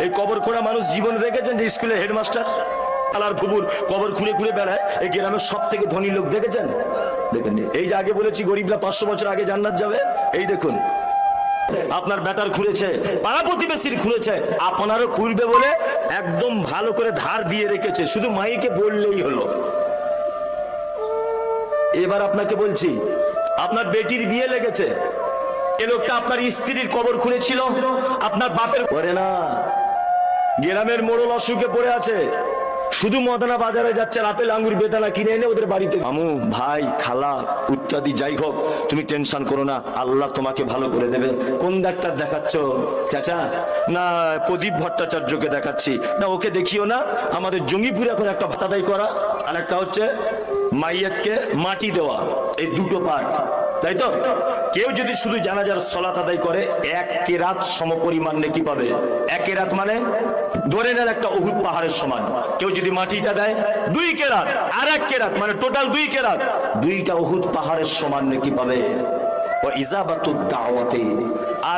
এই কবর খোঁড়া মানুষ জীবনে দেখেছেন যে স্কুলের হেডমাস্টার আলার ফুবুর কবর খুঁড়ে খুঁড়ে বেড়ায়? এই গ্রামের সব থেকে ধনী লোক দেখেছেন? দেখেননি? এই যে আগে বলেছি গরিবরা 500 বছর আগে জান্নাত যাবে, এই দেখুন আপনার ব্যাটার খুঁড়েছে, পাড়া প্রতিবেশীর খুঁড়েছে, আপনারও খুঁড়বে বলে একদম ভালো করে ধার দিয়ে রেখেছে, শুধু মাইকে বললেই হলো। এবার আপনাকে বলছি, আপনার বেটির বিয়ে লেগেছে, এ লোকটা আপনার স্ত্রীর কবর খুঁড়েছিল, আপনার বাপের পরে না, গ্রামের মোড়ল অসুখে পড়ে আছে, শুধু মদনা বাজারে যাচ্ছে, আপেল আঙ্গুর বেদানা কিনে এনে ওদের বাড়িতে, মামু ভাই খালা ইত্যাদি যাই হোক, তুমি টেনশন করো না, আল্লাহ তোমাকে ভালো করে দেবে। কোন ডাক্তার দেখাচ্ছ চাচা? না প্রদীপ ভট্টাচার্যকে দেখাচ্ছি। না ওকে দেখিও না, আমাদের জঙ্গিপুরে এখন একটা ভাতাদাই করা, আর একটা হচ্ছে মাইয়াতকে মাটি দেওয়া, এই দুটো পার্ট, তাই তো? কেউ যদি শুধু জানাজার সালাত আদায় করে 1 কেরাত সমপরিমাণ নেকি পাবে। 1 কেরাত মানে ধরে নেন একটা উহুদ পাহাড়ের সমান। কেউ যদি মাটিটা দেয় 2 কেরাত, আর 1 কেরাত মানে টোটাল 2 কেরাত, 2টা উহুদ পাহাড়ের সমান নেকি পাবে। ওয়া ইজাবাতুদ দাওয়াতি।